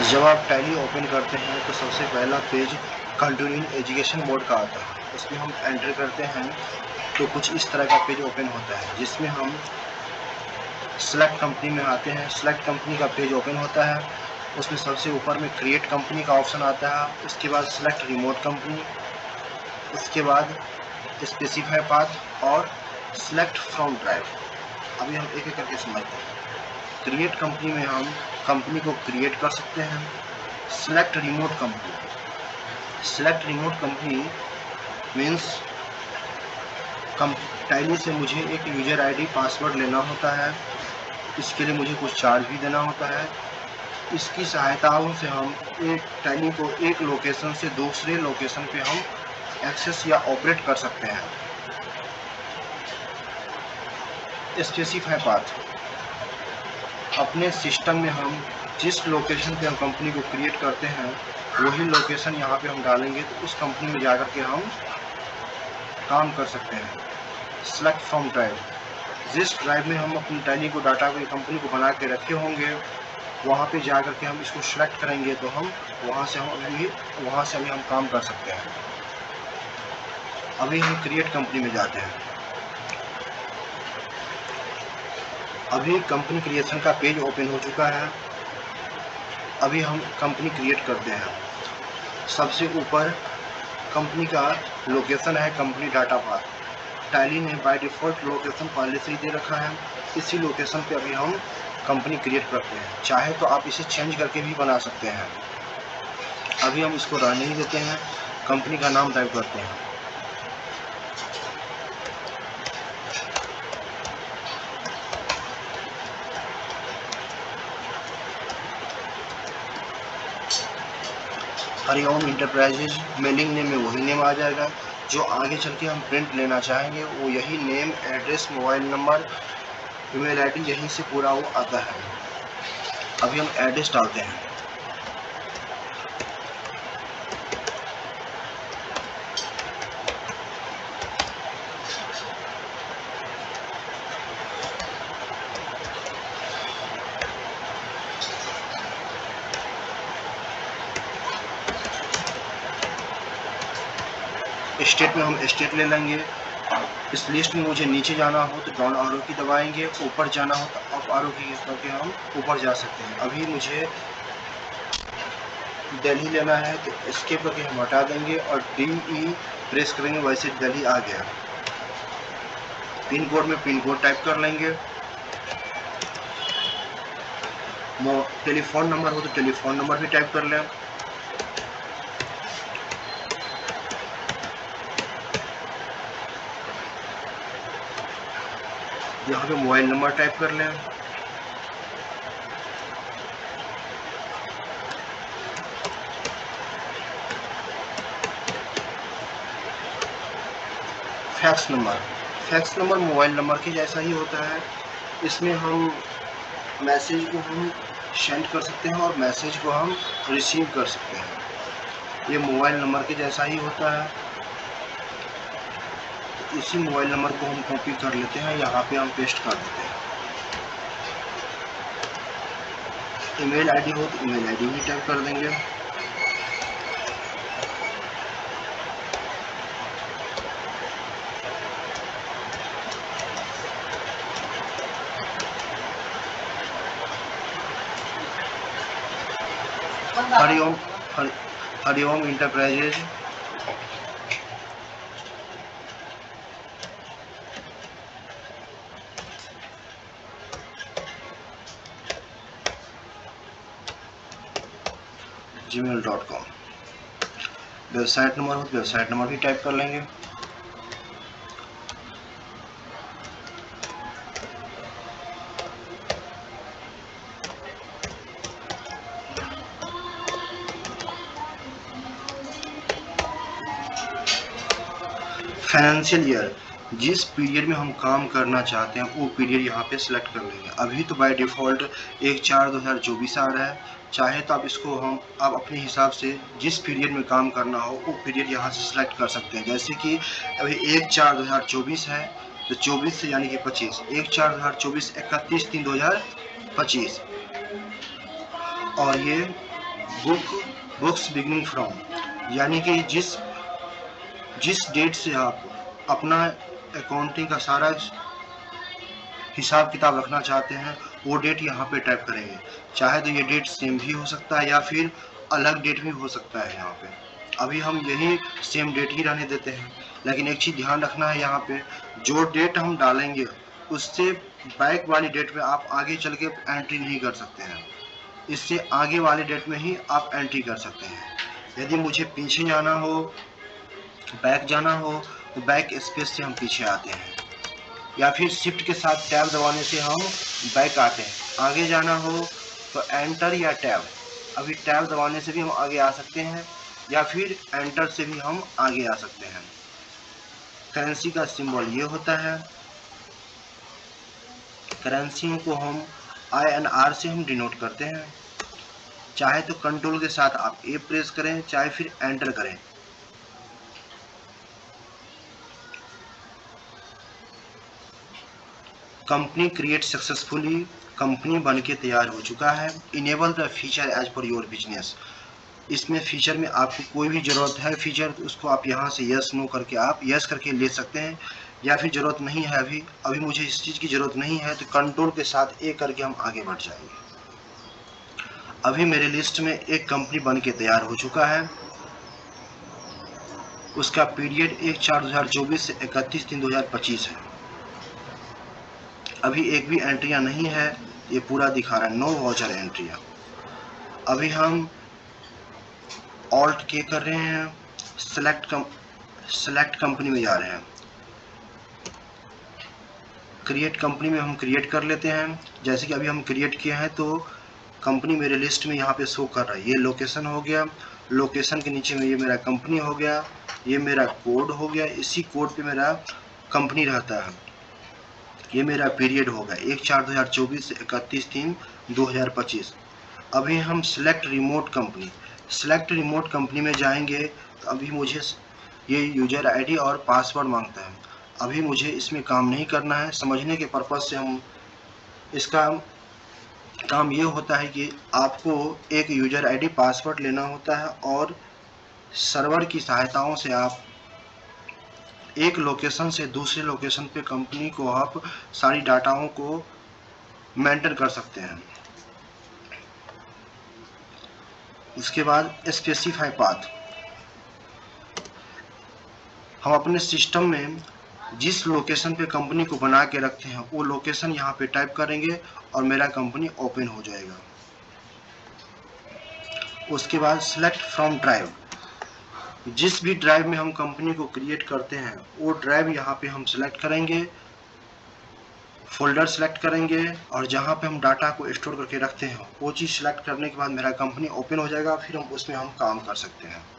जब आप tally open करते हैं तो सबसे पहला पेज कंटिन्यूइंग एजुकेशन मोड का आता है। उसमें हम एंटर करते हैं तो कुछ इस तरह का पेज ओपन होता है, जिसमें हम सेलेक्ट कंपनी में आते हैं। सेलेक्ट कंपनी का पेज ओपन होता है। उसमें सबसे ऊपर में क्रिएट कंपनी का ऑप्शन आता है। उसके बाद सेलेक्ट रिमोट कंपनी, उसके बाद स्पेसिफाई पाथ और सेलेक्ट फ्रॉम ड्राइव। अभी हम एक एक करके समझते हैं। क्रिएट कंपनी में हम कंपनी को क्रिएट कर सकते हैं। Select remote company, select remote company means tally से मुझे एक यूजर आईडी पासवर्ड लेना होता है। इसके लिए मुझे कुछ चार्ज भी देना होता है। इसकी सहायताओं से हम एक टैली को एक लोकेशन से दूसरे लोकेशन पे हम एक्सेस या ऑपरेट कर सकते हैं। स्पेसिफाई पाथ, अपने सिस्टम में हम जिस लोकेशन पे हम कंपनी को क्रिएट करते हैं वही लोकेशन यहाँ पे हम डालेंगे तो उस कंपनी में जाकर के हम काम कर सकते हैं। सेलेक्ट फ्रॉम ड्राइव, जिस ड्राइव में हम अपनी टैली को डाटा को कंपनी को बना के रखे होंगे वहाँ पे जाकर के हम इसको सेलेक्ट करेंगे तो हम वहाँ से अभी हम काम कर सकते हैं। अभी हम क्रिएट कंपनी में जाते हैं। अभी कंपनी क्रिएशन का पेज ओपन हो चुका है। अभी हम कंपनी क्रिएट करते हैं। सबसे ऊपर कंपनी का लोकेशन है कंपनी डाटा पाथ। टैली ने बाय डिफ़ॉल्ट लोकेशन पहले से ही दे रखा है। इसी लोकेशन पे अभी हम कंपनी क्रिएट करते हैं। चाहे तो आप इसे चेंज करके भी बना सकते हैं। अभी हम इसको रहने ही देते हैं। कंपनी का नाम टाइप करते हैं। हरिओम इंटरप्राइजेज, मेलिंग नेम में वही नेम आ जाएगा। जो आगे चल के हम प्रिंट लेना चाहेंगे वो यही name, address, mobile number, email ID यहीं से पूरा वो आता है। अभी हम एड्रेस डालते हैं। स्टेट में हम स्टेट ले लेंगे। इस लिस्ट में मुझे नीचे जाना हो तो डाउन आरो की दबाएंगे, यूपर जाना हो तो अप आरो की करके हम ऊपर जा सकते हैं। अभी मुझे दिल्ली लेना है तो एस्केप करके हम हटा देंगे और DE प्रेस करेंगे, वैसे दिल्ली आ गया। पिन कोड में पिन कोड टाइप कर लेंगे। टेलीफोन नंबर हो तो टेलीफोन नंबर भी टाइप कर लें। यहाँ पे मोबाइल नंबर टाइप कर लें। Fax number, fax number mobile number के जैसा ही होता है। इसमें हम मैसेज को हम सेंड कर सकते हैं और मैसेज को हम रिसीव कर सकते हैं। ये मोबाइल नंबर के जैसा ही होता है। इसी मोबाइल नंबर को हम कॉपी कर लेते हैं, यहाँ पे हम पेस्ट कर देते हैं। ईमेल आईडी हो तो ईमेल आईडी भी टाइप कर देंगे। Hariom enterprises, gmail.com। Website number हो तो वेबसाइट नंबर भी टाइप कर लेंगे। फाइनेंशियल ईयर, जिस पीरियड में हम काम करना चाहते हैं वो पीरियड यहाँ पे सिलेक्ट कर लेंगे। अभी तो बाय डिफ़ॉल्ट 1/4/2024 आ रहा है। चाहे तो आप इसको आप अपने हिसाब से जिस पीरियड में काम करना हो वो पीरियड यहाँ से सिलेक्ट कर सकते हैं। जैसे कि अभी 1/4/2024 है तो 24 से यानी कि 25, 1/4/2024, 31/3/2025 और ये बुक्स बिगिनिंग फ्रॉम, यानी कि जिस जिस डेट से आप अपना अकाउंटिंग का सारा हिसाब किताब रखना चाहते हैं वो डेट यहाँ पे टाइप करेंगे। चाहे तो ये डेट सेम भी हो सकता है या फिर अलग डेट भी हो सकता है। यहाँ पे अभी हम यही सेम डेट ही रहने देते हैं, लेकिन एक चीज़ ध्यान रखना है, यहाँ पे जो डेट हम डालेंगे उससे बैक वाली डेट में आप आगे चल के एंट्री नहीं कर सकते हैं। इससे आगे वाले डेट में ही आप एंट्री कर सकते हैं। यदि मुझे पीछे जाना हो, बैक जाना हो, तो बैक स्पेस से हम पीछे आते हैं, या फिर शिफ्ट के साथ टैब दबाने से हम बैक आते हैं। आगे जाना हो तो एंटर या टैब, अभी टैब दबाने से भी हम आगे आ सकते हैं या फिर एंटर से भी हम आगे आ सकते हैं। करेंसी का सिंबल ये होता है। करेंसी को हम INR से हम डिनोट करते हैं। चाहे तो कंट्रोल के साथ आप A प्रेस करें, चाहे फिर एंटर करें। कंपनी क्रिएट सक्सेसफुली, कंपनी बन के तैयार हो चुका है। Enable the feature as per your business, इसमें फीचर में आपको कोई भी ज़रूरत है फीचर तो उसको आप यहाँ से यस नो करके आप यस करके ले सकते हैं, या फिर ज़रूरत नहीं है अभी मुझे इस चीज़ की ज़रूरत नहीं है तो कंट्रोल के साथ A करके हम आगे बढ़ जाएंगे। अभी मेरे लिस्ट में एक कंपनी बन के तैयार हो चुका है। उसका पीरियड 1/4/2024 से 31/3/2025 है। अभी एक भी एंट्रियां नहीं है, ये पूरा दिखा रहा है नो वाउचर एंट्रियां। अभी हम ऑल्ट के कर रहे हैं, सेलेक्ट कंपनी में जा रहे हैं। क्रिएट कंपनी में हम क्रिएट कर लेते हैं। जैसे कि अभी हम क्रिएट किए हैं तो कंपनी मेरे लिस्ट में यहाँ पे शो कर रहा है। ये लोकेशन हो गया, लोकेशन के नीचे में ये मेरा कंपनी हो गया, ये मेरा कोड हो गया, इसी कोड पे मेरा कंपनी रहता है। ये मेरा पीरियड होगा 1/4/2024 से 31/3/2025। अभी हम सेलेक्ट रिमोट कंपनी में जाएंगे तो अभी मुझे ये यूजर आईडी और पासवर्ड मांगता है। अभी मुझे इसमें काम नहीं करना है। समझने के पर्पज़ से हम इसका काम ये होता है कि आपको एक यूजर आईडी पासवर्ड लेना होता है और सर्वर की सहायताओं से आप एक लोकेशन से दूसरे लोकेशन पे कंपनी को आप सारी डाटाओं को मेंटेन कर सकते हैं। उसके बाद स्पेसिफाई पाथ, हम अपने सिस्टम में जिस लोकेशन पे कंपनी को बना के रखते हैं वो लोकेशन यहाँ पे टाइप करेंगे और मेरा कंपनी ओपन हो जाएगा। उसके बाद सिलेक्ट फ्रॉम ड्राइव, जिस भी ड्राइव में हम कंपनी को क्रिएट करते हैं वो ड्राइव यहाँ पे हम सिलेक्ट करेंगे, फोल्डर सेलेक्ट करेंगे और जहाँ पे हम डाटा को स्टोर करके रखते हैं वो चीज़ सेलेक्ट करने के बाद मेरा कंपनी ओपन हो जाएगा। फिर हम उसमें हम काम कर सकते हैं।